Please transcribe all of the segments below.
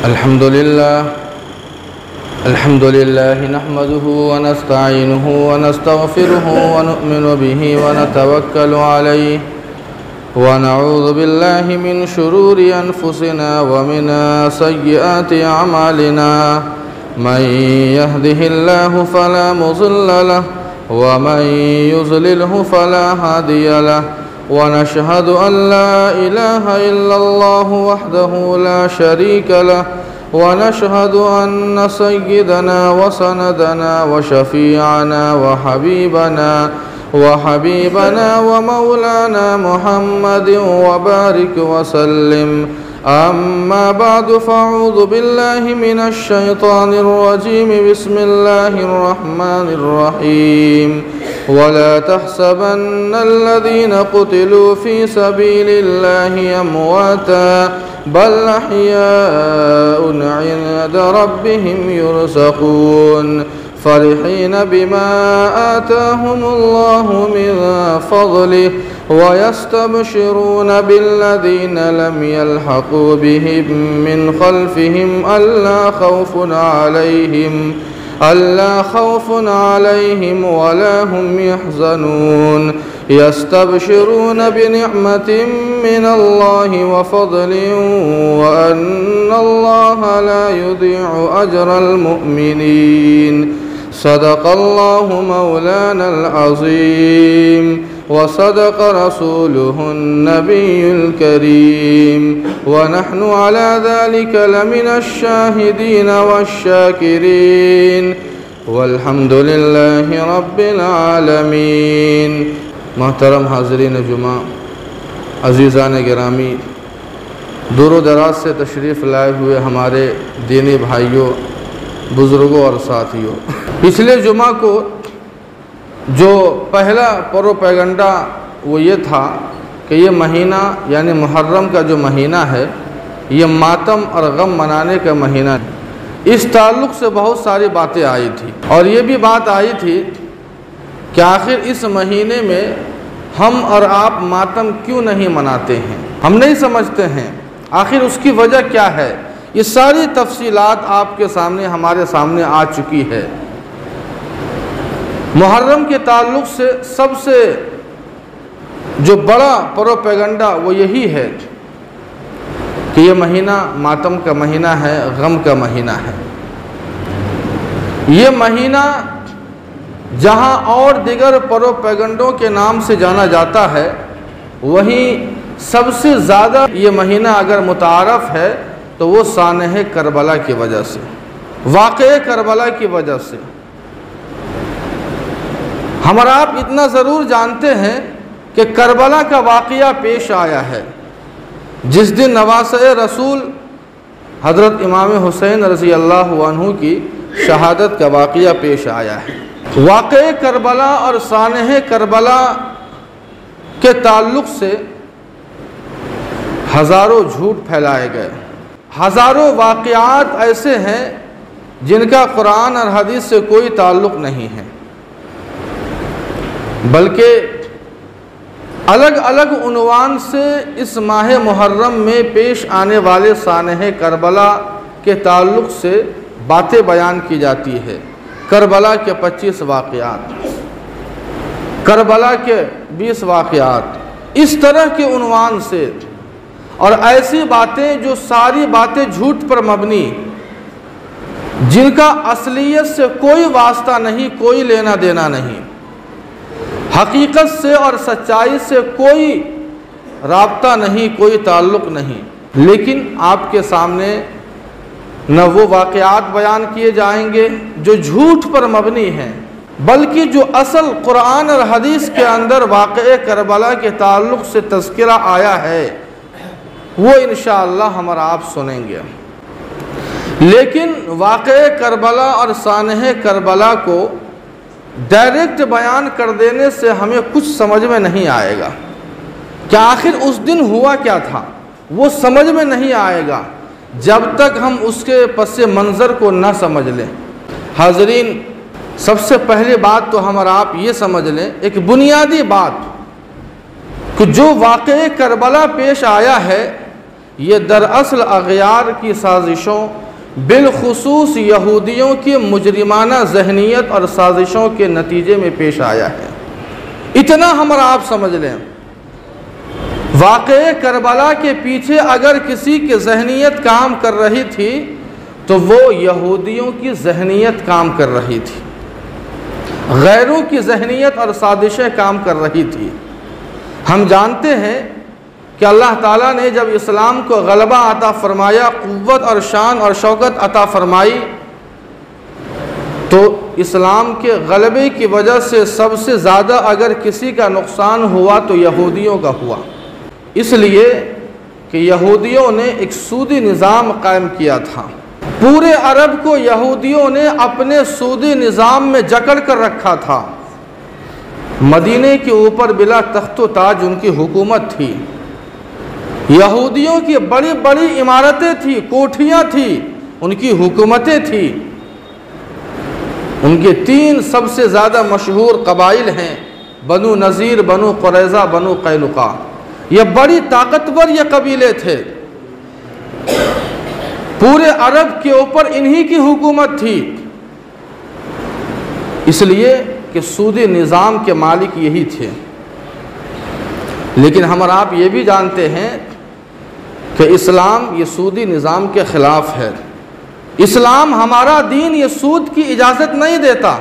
अल्हम्दुलिल्लाह नहमदुहु व नस्तईनुहु व नस्तगफिरुहु व नु'मिनु बिही व नतवक्कलु अलैहि व नऊज़ु बिल्लाहि मिन शुरूरि अनफुसिना व मिन सय्यिआति अमालिना मन यहदिहिल्लाहु फला मुज़िल्ल लहु व मन युज़लिलहु फला हादिय लहु व नशहदु अन ला इलाहा इल्लल्लाहु वहदहु ला शरीका लहु व नशहदु अन्न सय्यिदना व सनदना व शफीअना व हबीबना व मौलाना मुहम्मदिन व बारिक व सल्लिम। अम्मा बअदु फ़अऊज़ु बिल्लाहि मिनश शैतानिर रजीम। बिस्मिल्लाहिर रहमानिर रहीम। वला तहसबन्नल्लज़ीना क़ुतिलू फ़ी सबीलिल्लाहि अमवाता बल अहयाउन इन्द रब्बिहिम युरज़क़ून फ़रिहीन बिमा आताहुमुल्लाहु मिन फ़ज़लिहि व यस्तबशिरून बिल्लज़ीना लम यल्हक़ू बिहिम मिन ख़ल्फ़िहिम अल्ला खौफ़ुन अलैहिम वला हुम यहज़नून। यस्तबशिरून बिनिअमतिन मिनल्लाहि व फ़ज़लिन व अन्नल्लाहा ला युज़ीअु अजरल मुअ्मिनीन। सदक़ल्लाहु मौलानल अज़ीम व सदक़ रसूलुहुन नबियुल करीम व नहनु अला ज़ालिका लमिनश शाहिदीन वश्शाकिरीन वल्हम्दुलिल्लाहि रब्बिल आलमीन। मोहतरम हाज़रीन जुमा, अज़ीज़ान गिरामी, दूर दराज से तशरीफ़ लाए हुए हमारे दीनी भाइयों, बुज़ुर्गों और साथियों, पिछले जुमा को जो पहला प्रोपेगेंडा वो ये था कि ये महीना यानी मुहर्रम का जो महीना है ये मातम और गम मनाने का महीना है। इस ताल्लुक़ से बहुत सारी बातें आई थी और ये भी बात आई थी कि आखिर इस महीने में हम और आप मातम क्यों नहीं मनाते हैं, हम नहीं समझते हैं, आखिर उसकी वजह क्या है। ये सारी तफसीलात आपके सामने हमारे सामने आ चुकी है। मुहर्रम के ताल्लुक़ से सबसे जो बड़ा प्रोपेगेंडा वो यही है कि ये महीना मातम का महीना है, गम का महीना है। ये महीना जहाँ और दिगर प्रोपेगेंडों के नाम से जाना जाता है, वहीं सबसे ज़्यादा ये महीना अगर मुतारफ़ है तो वो सानह करबला की वजह से, वाक़े करबला की वजह से। हम और आप इतना ज़रूर जानते हैं कि करबला का वाक़या पेश आया है जिस दिन नवासे रसूल हज़रत इमाम हुसैन रज़ी अल्लाहु अन्हु की शहादत का वाक़या पेश आया है। वाक़े करबला और सानह करबला के ताल्लुक़ से हज़ारों झूठ फैलाए गए, हज़ारों वाक़यात ऐसे हैं जिनका कुरान और हदीस से कोई ताल्लुक़ नहीं है, बल्कि अलग अलग उन्वान से इस माह मुहर्रम में पेश आने वाले सानह करबला के ताल्लुक़ से बातें बयान की जाती है। करबला के 25 वाक़यात, करबला के 20 वाक़यात, इस तरह के उन्वान से और ऐसी बातें जो सारी बातें झूठ पर मबनी, जिनका असलियत से कोई वास्ता नहीं, कोई लेना देना नहीं, हकीकत से और सच्चाई से कोई राब्ता नहीं, कोई ताल्लुक़ नहीं, लेकिन आपके सामने न वो वाक़यात बयान किए जाएंगे जो झूठ पर मबनी हैं, बल्कि जो असल कुरान और हदीस के अंदर वाक़े करबला के ताल्लुक़ से तज़किरा आया है वो इंशाअल्लाह हम और आप सुनेंगे। लेकिन वाक़े करबला और सानह करबला को डायरेक्ट बयान कर देने से हमें कुछ समझ में नहीं आएगा कि आखिर उस दिन हुआ क्या था, वो समझ में नहीं आएगा जब तक हम उसके पस मंज़र को न समझ लें। हाज़रीन, सबसे पहली बात तो हम और आप ये समझ लें, एक बुनियादी बात, कि जो वाक़े करबला पेश आया है ये दरअसल अग़यार की साजिशों, बिलखुसूस यहूदियों की मुजरिमाना जहनीत और साजिशों के नतीजे में पेश आया है। इतना हमारा आप समझ लें, वाक़े करबला के पीछे अगर किसी की जहनीत काम कर रही थी तो वो यहूदियों की जहनीत काम कर रही थी, गैरों की जहनीत और साजिशें काम कर रही थी। हम जानते हैं कि अल्लाह ताला ने जब इस्लाम को गलबा अता फरमाया, क़ुव्वत और शान और शौकत अता फरमाई, तो इस्लाम के गलबे की वजह से सबसे ज़्यादा अगर किसी का नुकसान हुआ तो यहूदियों का हुआ, इसलिए कि यहूदियों ने एक सूदी निज़ाम कायम किया था। पूरे अरब को यहूदियों ने अपने सूदी निज़ाम में जकड़ कर रखा था। मदीने के ऊपर बिला तख्तो ताज उनकी हुकूमत थी। यहूदियों की बड़ी बड़ी इमारतें थी, कोठियाँ थी, उनकी हुकूमतें थी। उनके 3 सबसे ज़्यादा मशहूर कबाइल हैं, बनु नज़ीर, बनु क़ुरैज़ा, बनु कैनुका। ये बड़ी ताकतवर ये कबीले थे। पूरे अरब के ऊपर इन्हीं की हुकूमत थी, इसलिए कि सूदी निज़ाम के मालिक यही थे। लेकिन हम और आप ये भी जानते हैं कि इस्लाम ये सूदी निज़ाम के ख़िलाफ़ है। इस्लाम हमारा दीन ये सूद की इजाज़त नहीं देता।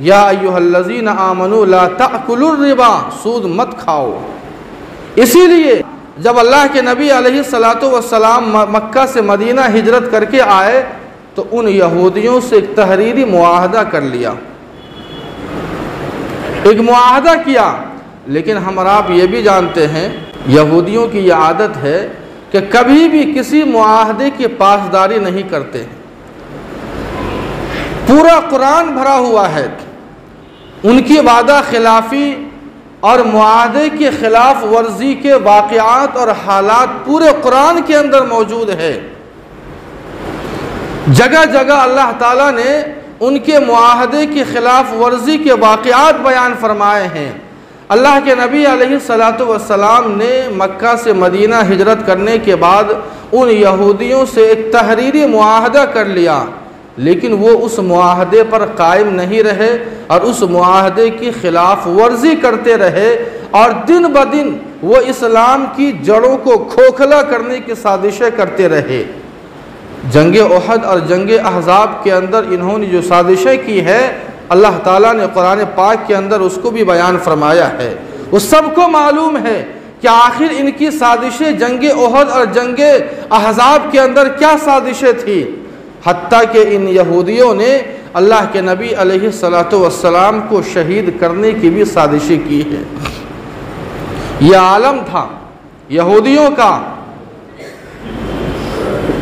या अय्युहल्लज़ीना आमनू ला ताकुलुर रिबा, सूद मत खाओ। इसीलिए जब अल्लाह के नबी अलैहिस्सलातु वस्सलाम मक्का से मदीना हिजरत करके आए तो उन यहूदियों से एक तहरीरी मुआहदा कर लिया, एक मुआहदा किया। लेकिन हम आप ये भी जानते हैं यहूदियों की ये आदत है कि कभी भी किसी मुआहदे की पासदारी नहीं करते। पूरा कुरान भरा हुआ है उनकी वादा खिलाफ़ी और मुआहदे के ख़िलाफ़ वर्जी के वाक़यात और हालात पूरे कुरान के अंदर मौजूद है। जगह जगह अल्लाह ताला ने उनके मुआहदे की ख़िलाफ़ वर्जी के वाक़यात बयान फरमाए हैं। अल्लाह के नबी अलैहिस्सलातु वस्सलाम ने मक्का से मदीना हिजरत करने के बाद उन यहूदियों से एक तहरीरी मुआहदा कर लिया, लेकिन वो उस मुआहदे पर कायम नहीं रहे और उस मुआहदे की ख़िलाफ़ वर्जी करते रहे और दिन ब दिन वो इस्लाम की जड़ों को खोखला करने की साजिशें करते रहे। जंगे उहद और जंगे अहज़ाब के अंदर इन्होंने जो साजिशें की है, अल्लाह ताला ने कुरान पाक के अंदर उसको भी बयान फरमाया है। उस सबको मालूम है कि आखिर इनकी साजिशें जंगे उहद और जंगे अहज़ाब के अंदर क्या साजिशें थी। हत्ता कि इन यहूदियों ने अल्लाह के नबी अलैहिस्सलातु वस्सलाम को शहीद करने की भी साजिशें की है। यह आलम था यहूदियों का।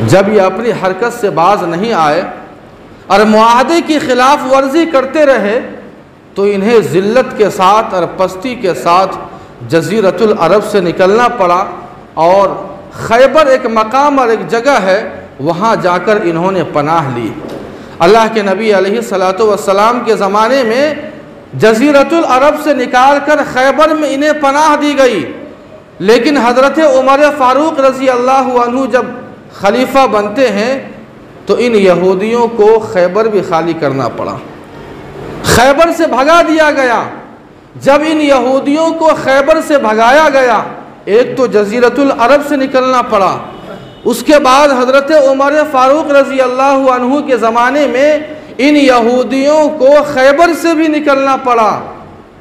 जब ये अपनी हरकत से बाज नहीं आए और मुआहदे की ख़िलाफ़ वर्जी करते रहे तो इन्हें ज़िल्लत के साथ और पस्ती के साथ जज़ीरतुल अरब से निकलना पड़ा और खैबर एक मकाम और एक जगह है, वहाँ जाकर इन्होंने पनाह ली। अल्लाह के नबी अलैहिस्सलातु वस्सलाम के ज़माने में जज़ीरतुल अरब से निकाल कर खैबर में इन्हें पनाह दी गई। लेकिन हज़रत उमर फ़ारूक रज़ी अल्लाहु अन्हु जब खलीफा बनते हैं तो इन यहूदियों को खैबर भी खाली करना पड़ा, खैबर से भगा दिया गया। जब इन यहूदियों को खैबर से भगाया गया, एक तो जज़ीरतुल अरब से निकलना पड़ा, उसके बाद हज़रत उमर फ़ारूक रज़ी अल्लाहु अन्हु के ज़माने में इन यहूदियों को खैबर से भी निकलना पड़ा।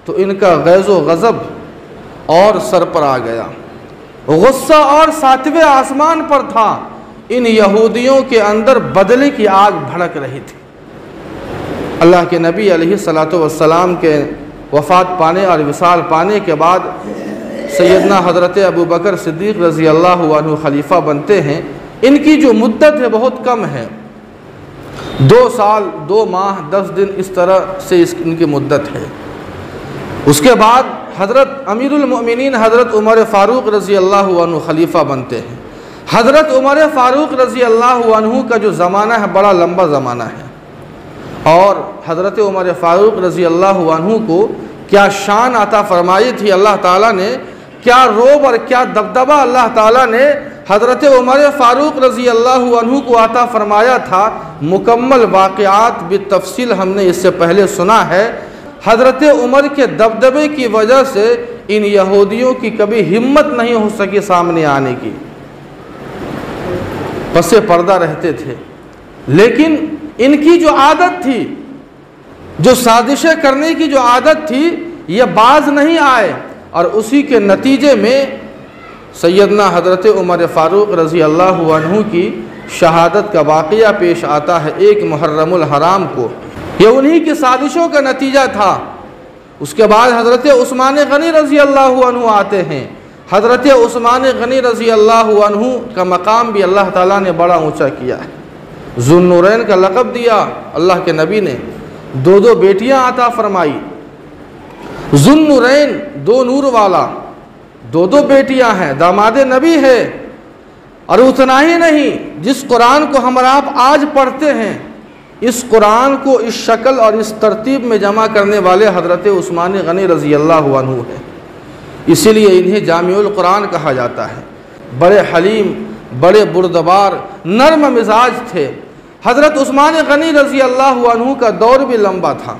तो इनका गैज़ो गज़ब और सर पर आ गया, गुस्सा और 7वें आसमान पर था। इन यहूदियों के अंदर बदले की आग भड़क रही थी। अल्लाह के नबी अलैहिस्सलातु वस्सलाम के वफ़ात पाने और विसाल पाने के बाद सैयदना हज़रत अबू बकर सिद्दीक़ रज़ी अल्लाहु अन्हु खलीफा बनते हैं। इनकी जो मुद्दत है बहुत कम है, 2 साल 2 माह 10 दिन इस तरह से इनकी मुद्दत है। उसके बाद हज़रत अमीरुल मोमिनीन हज़रत उमर फ़ारूक रज़ी अल्लाहु अन्हु खलीफा बनते हैं। हज़रत उमर फ़ारूक रज़ी अल्लाहु अन्हु का जो ज़माना है बड़ा लंबा ज़माना है और हज़रत उमर फ़ारूक रज़ी अल्लाहु अन्हु को क्या शान अता फरमाई थी अल्लाह ताला ने, क्या रोब और क्या दबदबा अल्लाह ताला ने हज़रत उमर फ़ारूक रज़ी अल्लाहु अन्हु को अता फ़रमाया था। मुकम्मल वाक़यात बितफ़सील हमने इससे पहले सुना है। हज़रत उमर के दबदबे की वजह से इन यहूदियों की कभी हिम्मत नहीं हो सकी सामने आने की, पसे पर्दा रहते थे। लेकिन इनकी जो आदत थी, जो साजिशें करने की जो आदत थी, ये बाज नहीं आए और उसी के नतीजे में सैयदना हज़रत उमर फ़ारूक रज़ी अल्लाहु अन्हु की शहादत का वाक़या पेश आता है 1 मुहर्रमुल हराम को। ये उन्हीं की साजिशों का नतीजा था। उसके बाद हज़रत उस्मान गनी रज़ी अल्लाहु अन्हु आते हैं। हज़रत उस्मान गनी रज़ी अल्लाहु अन्हु का मकाम भी अल्लाह ताला ने बड़ा ऊँचा किया है। ज़ुन्नुरैन का लक़ब दिया अल्लाह के नबी ने। 2 बेटियाँ अता फ़रमाई। ज़ुन्नुरैन 2 नूर वाला, 2 बेटियाँ हैं, दामाद नबी है। और उतना ही नहीं, जिस कुरान को हम आप आज पढ़ते हैं, इस कुरान को इस शक्ल और इस तरतीब में जमा करने वाले हज़रत उस्मान गनी रज़ी अल्लाहु अन्हु है। इसीलिए इन्हें जामिउल कुरान कहा जाता है। बड़े हलीम, बड़े बुर्दबार, नर्म मिजाज थे। हज़रत उस्मान गनी रज़ी अल्लाहु अन्हु का दौर भी लंबा था।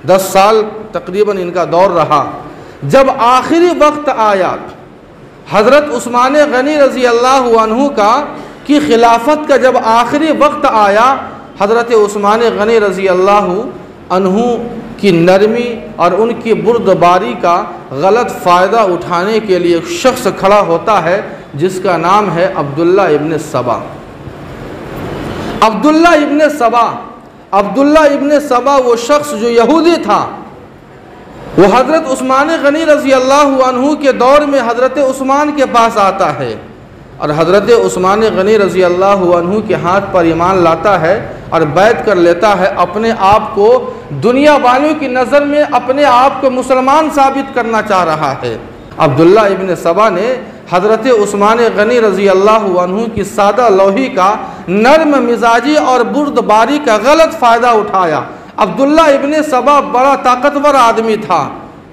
10 साल तकरीबन इनका दौर रहा। जब आखिरी वक्त आया, हज़रत उस्मान गनी रज़ी अल्लाहु अन्हु की खिलाफत का जब आखिरी वक्त आया, हज़रत उस्मान गनी रज़ी अल्लाहु अन्हु की नरमी और उनकी बुर्दबारी का गलत फ़ायदा उठाने के लिए एक शख्स खड़ा होता है जिसका नाम है अब्दुल्ला इब्न सबा। अब्दुल्ला इब्न सबा, अब्दुल्ला इब्न सबा वो शख्स जो यहूदी था, वो हज़रत उस्मान गनी रज़ी अल्लाहु अन्हु के दौर में हज़रत उस्मान के पास आता है और हज़रत उस्मान गनी रज़ी अल्लाहु अन्हु के हाथ पर ईमान लाता है और बैत कर लेता है। अपने आप को दुनिया वालों की नज़र में अपने आप को मुसलमान साबित करना चाह रहा है। अब्दुल्ला इब्न सबा ने हज़रत उस्मान गनी रज़ी अल्लाहु अन्हु की सादा लोही का, नर्म मिजाजी और बुर्दबारी का गलत फ़ायदा उठाया। अब्दुल्ला इब्न सबा बड़ा ताकतवर आदमी था,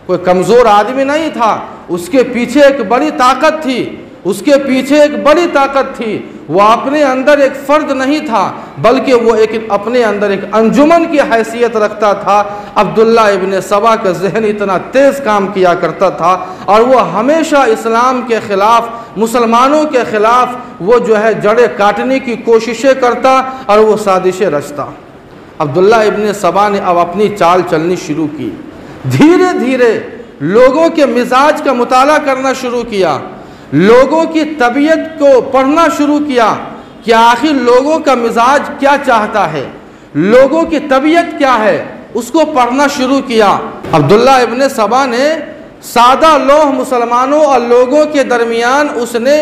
कोई कमज़ोर आदमी नहीं था। उसके पीछे एक बड़ी ताकत थी, उसके पीछे एक बड़ी ताकत थी। वो अपने अंदर एक फ़र्द नहीं था, बल्कि वो एक अपने अंदर एक अंजुमन की हैसियत रखता था। अब्दुल्ला इब्न सबा का जहन इतना तेज़ काम किया करता था और वो हमेशा इस्लाम के ख़िलाफ़, मुसलमानों के ख़िलाफ़ वो जो है जड़ें काटने की कोशिशें करता और वो साजिशें रचता। अब्दुल्ला इब्न सबा ने अब अपनी चाल चलनी शुरू की। धीरे धीरे लोगों के मिजाज का मुताला करना शुरू किया, लोगों की तबीयत को पढ़ना शुरू किया कि आखिर लोगों का मिजाज क्या चाहता है, लोगों की तबीयत क्या है, उसको पढ़ना शुरू किया। अब्दुल्ला इब्न सबा ने सादा लोह मुसलमानों और लोगों के दरमियान उसने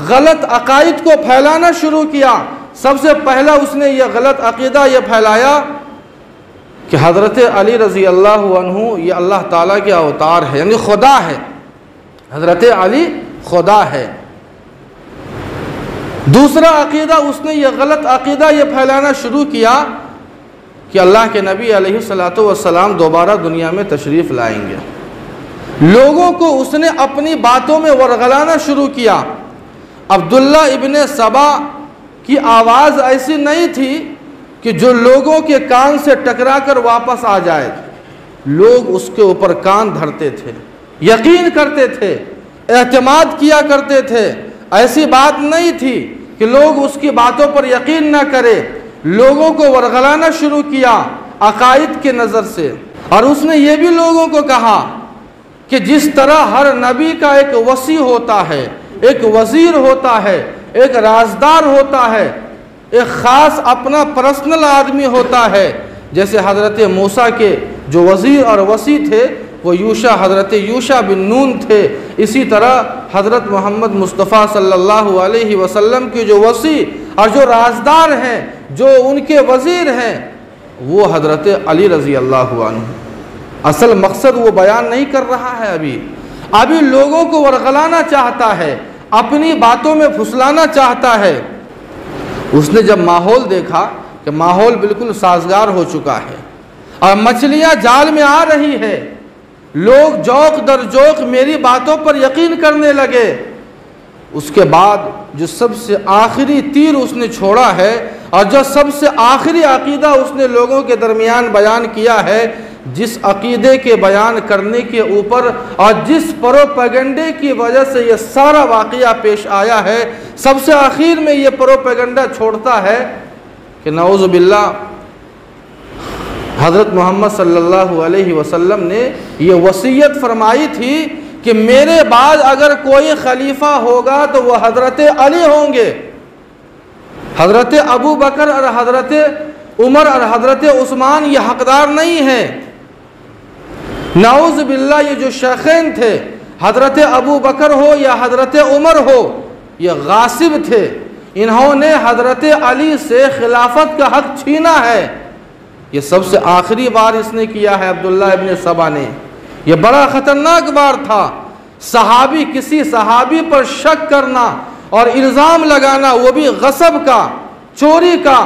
गलत अकायद को फैलाना शुरू किया। सबसे पहला उसने यह गलत अकीदा यह फैलाया कि हज़रत अली रज़ी अल्लाहु अन्हु ये अल्लाह ताला के अवतार है, यानी खुदा है, हज़रत अली खुदा है। दूसरा अकीदा उसने यह गलत अकीदा यह फैलाना शुरू किया कि अल्लाह के नबी अलैहिस्सलातु वस्सलाम दोबारा दुनिया में तशरीफ़ लाएंगे। लोगों को उसने अपनी बातों में वरगलाना शुरू किया। अब्दुल्ला इब्न सबा की आवाज़ ऐसी नहीं थी कि जो लोगों के कान से टकरा कर वापस आ जाए। लोग उसके ऊपर कान धरते थे, यकीन करते थे, एतमाद किया करते थे। ऐसी बात नहीं थी कि लोग उसकी बातों पर यकीन न करें। लोगों को वरगलाना शुरू किया अकायद के नज़र से। और उसने ये भी लोगों को कहा कि जिस तरह हर नबी का एक वसी होता है, एक वज़ीर होता है, एक राजदार होता है, एक ख़ास अपना पर्सनल आदमी होता है, जैसे हज़रत मूसा के जो वज़ीर और वसी थे वो हज़रत यूशा बिन नून थे, इसी तरह हज़रत मोहम्मद मुस्तफ़ा सल्लल्लाहु अलैहि वसल्लम के जो वसी और जो राजदार हैं, जो उनके वज़ीर हैं, वो हज़रत अली रज़ी अल्लाहु अन्हु। असल मकसद वो बयान नहीं कर रहा है। अभी लोगों को वरगलाना चाहता है, अपनी बातों में फुसलाना चाहता है। उसने जब माहौल देखा कि माहौल बिल्कुल साजगार हो चुका है और मछलियां जाल में आ रही है, लोग जौक दर जौक मेरी बातों पर यकीन करने लगे, उसके बाद जो सबसे आखिरी तीर उसने छोड़ा है और जो सबसे आखिरी अकीदा उसने लोगों के दरमियान बयान किया है, जिस अकीदे के बयान करने के ऊपर और जिस प्रोपेगेंडे की वजह से ये सारा वाक़या पेश आया है, सबसे आखिर में ये प्रोपेगेंडा छोड़ता है कि नऊज़ु बिल्लाह हज़रत मोहम्मद सल्लल्लाहु अलैहि वसल्लम ने ये वसीयत फरमाई थी कि मेरे बाद अगर कोई खलीफा होगा तो वह हज़रत अली होंगे। हज़रत अबू बकर और हज़रत उमर और हज़रत उस्मान ये हकदार नहीं हैं। नाउज़ बिल्लाह ये जो शेखैन थे, हज़रत अबू बकर हो या हज़रत उमर हो, ये गासिब थे। इन्होंने हज़रत अली से खिलाफत का हक छीना है। ये सबसे आखिरी बार इसने किया है अब्दुल्ला इब्न सबा ने। यह बड़ा ख़तरनाक बार था। सहाबी, किसी सहाबी पर शक करना और इल्ज़ाम लगाना, वो भी गसब का, चोरी का,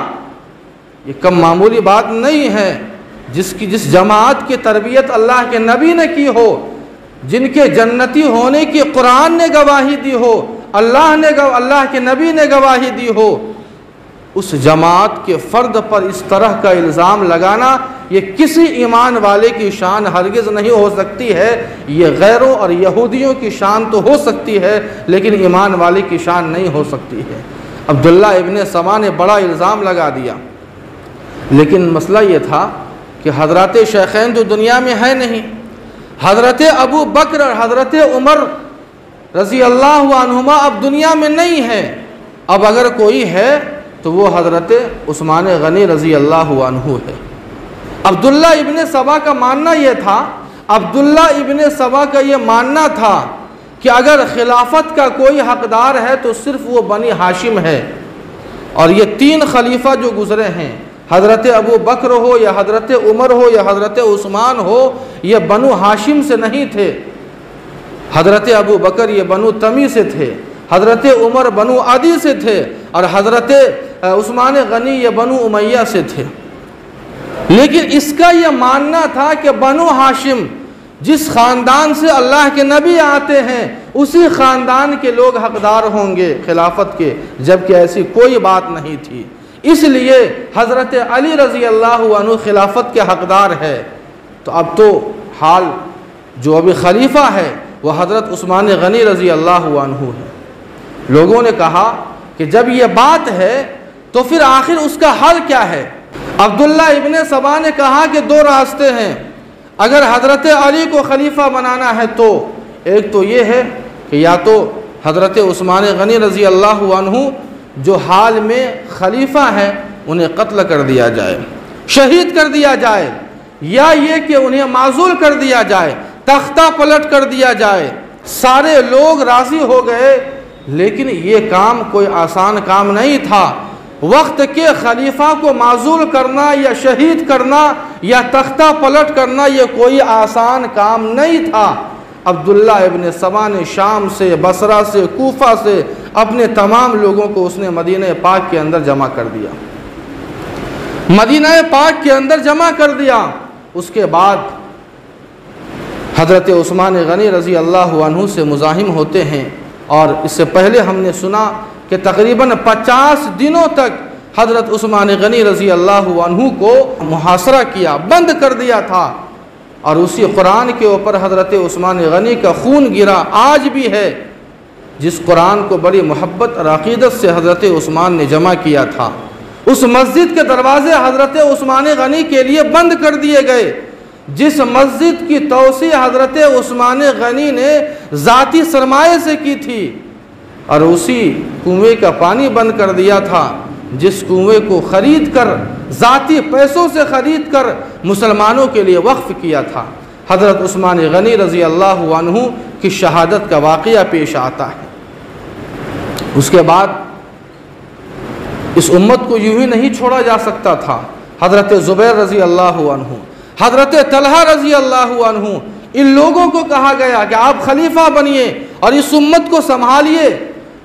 ये कम मामूली बात नहीं है। जिस जमात की तरबियत अल्लाह के नबी ने की हो, जिनके जन्नती होने की कुरान ने गवाही दी हो, अल्लाह के नबी ने गवाही दी हो, उस जमात के फ़र्द पर इस तरह का इल्ज़ाम लगाना ये किसी ईमान वाले की शान हरगिज़ नहीं हो सकती है। ये गैरों और यहूदियों की शान तो हो सकती है, लेकिन ईमान वाले की शान नहीं हो सकती है। अब्दुल्ला इब्न सबा ने बड़ा इल्ज़ाम लगा दिया, लेकिन मसला ये था कि हज़रत शेखैन जो दुनिया में है नहीं, हज़रत अबू बकर और हज़रत उमर रज़ी अल्लाह अन्हुमा अब दुनिया में नहीं है। अब अगर कोई है तो वो हज़रत उस्मान गनी रज़ी अल्लाह अन्हु है। अब्दुल्ला इब्न सबा का मानना ये था, अब्दुल्ला इब्न सबा का ये मानना था कि अगर खिलाफत का कोई हकदार है तो सिर्फ वो बनी हाशिम है। और ये तीन खलीफा जो गुज़रे हैं, हज़रत अबू बकर हो या हज़रत उमर हो या हज़रत उस्मान हो, ये बनु हाशिम से नहीं थे। हज़रत अबू बकर ये बनु तमी से थे, हज़रत उमर बनु अदी से थे और हज़रत उस्मान गनी ये बनु उमैया से थे। लेकिन इसका ये मानना था कि बनु हाशिम, जिस ख़ानदान से अल्लाह के नबी आते हैं, उसी ख़ानदान के लोग हकदार होंगे खिलाफत के, जबकि ऐसी कोई बात नहीं थी। इसलिए हज़रत अली रज़ी अल्लाह अन्हु खिलाफत के हकदार है। तो अब तो हाल जो अभी खलीफा है वह हज़रत उस्मान गनी रज़ी अल्लाह अन्हु है। लोगों ने कहा कि जब ये बात है तो फिर आखिर उसका हल क्या है। अब्दुल्ला इब्न सबा ने कहा कि दो रास्ते हैं। अगर हज़रत अली को खलीफा बनाना है तो एक तो ये है कि या तो हज़रत उस्मान गनी रज़ी अल्लाह अन्हु जो हाल में खलीफा हैं उन्हें कत्ल कर दिया जाए, शहीद कर दिया जाए, या ये कि उन्हें माज़ूल कर दिया जाए, तख्ता पलट कर दिया जाए। सारे लोग राज़ी हो गए, लेकिन ये काम कोई आसान काम नहीं था। वक्त के खलीफा को माज़ूल करना या शहीद करना या तख्ता पलट करना ये कोई आसान काम नहीं था। अब्दुल्ला इब्न सबा ने शाम से, बसरा से, कूफा से अपने तमाम लोगों को उसने मदीना पाक के अंदर जमा कर दिया, मदीना पाक के अंदर जमा कर दिया। उसके बाद हज़रत उस्मान गनी रज़ी अल्लाह अन्हु से मुज़ाहिम होते हैं। और इससे पहले हमने सुना कि तकरीबन 50 दिनों तक हज़रत उस्मान गनी रज़ी अल्लाह अन्हु को मुहासरा किया, बंद कर दिया था। और उसी कुरान के ऊपर हज़रत उस्मान गनी का खून गिरा, आज भी है। जिस कुरान को बड़ी मोहब्बत और अक़ीदत से हज़रत उस्मान ने जमा किया था, उस मस्जिद के दरवाज़े हज़रत उस्मान गनी के लिए बंद कर दिए गए। जिस मस्जिद की तौसी हज़रत उस्मान गनी ने ज़ाती सरमाए से की थी, और उसी कुएँ का पानी बंद कर दिया था जिस कुएँ को ख़रीद कर, ज़ाती पैसों से ख़रीद कर मुसलमानों के लिए वक्फ़ किया था। हज़रत उस्मान गनी रज़ी अल्लाह अन्हु की शहादत का वाक़या पेश आता है। उसके बाद इस उम्मत को यूँ ही नहीं छोड़ा जा सकता था। हज़रत ज़ुबैर रज़ी अल्लाह अन्हु, हज़रत तलहा रज़ी अल्लाह अन्हु, इन लोगों को कहा गया कि आप खलीफा बनिए और इस उम्मत को संभालिए,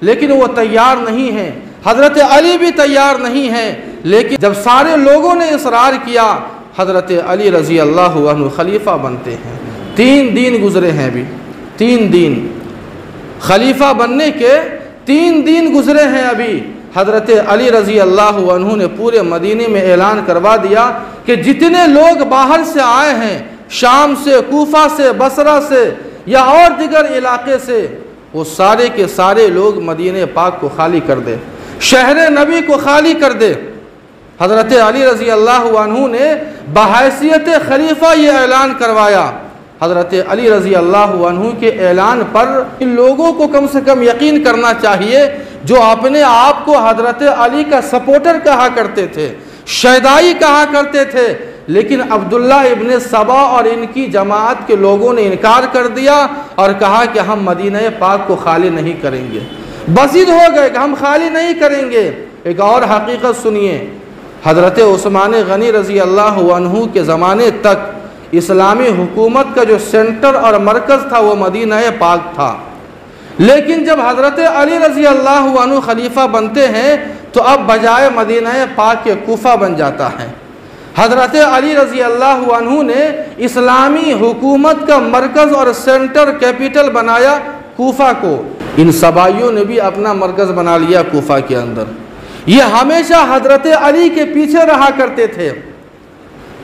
लेकिन वो तैयार नहीं हैं। हज़रत अली भी तैयार नहीं हैं। लेकिन जब सारे लोगों ने इसरार किया, हज़रत अली रज़ी अल्लाह अन्हु खलीफा बनते हैं। 3 दिन गुज़रे हैं, अभी 3 दिन खलीफा बनने के 3 दिन गुजरे हैं अभी, हज़रत अली रज़ी अल्लाह अन्हु ने पूरे मदीने में ऐलान करवा दिया कि जितने लोग बाहर से आए हैं, शाम से, कूफा से, बसरा से या और दिगर इलाके से, वो सारे के सारे लोग मदीने पाक को खाली कर दे, शहर नबी को खाली कर दे। हज़रत अली रज़ी अल्लाह अन्हु ने बहैसियत खलीफा ये ऐलान करवाया। हज़रत अली रज़ी अल्लाह अन्हु के ऐलान पर इन लोगों को कम से कम यकीन करना चाहिए जो अपने आप को हज़रत अली का सपोर्टर कहा करते थे, शहदाई कहा करते थे, लेकिन अब्दुल्ला इब्न सबा और इनकी जमात के लोगों ने इनकार कर दिया और कहा कि हम मदीना पाक को खाली नहीं करेंगे। बसीद हो गए कि हम खाली नहीं करेंगे। एक और हकीकत सुनिए, हज़रत उस्मान गनी रज़ी अल्लाह अन्हु के ज़माने तक इस्लामी हुकूमत का जो सेंटर और मरकज़ था वो मदीना पाक था, लेकिन जब हज़रत अली रज़ी अल्लाह अन्हु खलीफा बनते हैं तो अब बजाय मदीना पाक के कूफा बन जाता है। हज़रत अली रज़ी अल्लाह अन्हु ने इस्लामी हुकूमत का मरकज़ और सेंटर कैपिटल बनाया कूफा को। इन सबाइयों ने भी अपना मरकज़ बना लिया कूफा के अंदर। ये हमेशा हज़रत अली के पीछे रहा करते थे,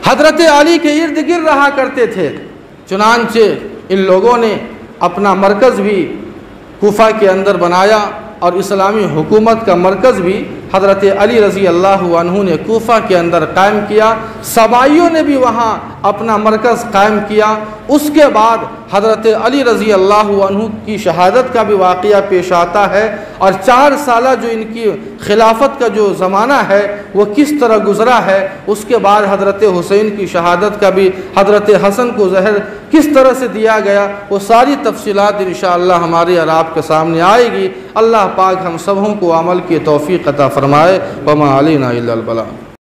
हज़रत अली के इर्द गिर्द रहा करते थे। चुनांचे इन लोगों ने अपना मरकज़ भी कूफा के अंदर बनाया और इस्लामी हुकूमत का मरकज़ भी हज़रत अली रज़ी अल्लाह अन्हु ने कूफा के अंदर कायम किया। सबाइयों ने भी वहाँ अपना मरकज़ कायम किया। उसके बाद हज़रत अली रज़ी अल्लाह अन्हु की शहादत का भी वाक़या पेश आता है और 4 साल जो इनकी खिलाफत का जो ज़माना है वो किस तरह गुज़रा है। उसके बाद हज़रत हुसैन की शहादत का भी, हज़रत हसन को ज़हर किस तरह से दिया गया, वो सारी तफसीलात इंशाअल्लाह हमारे और आपके सामने आएगी। अल्लाह पाक हम सबों को अमल की तौफ़ीक़ अता फ़रमाए। वमा अलैना इल्लल बलाग।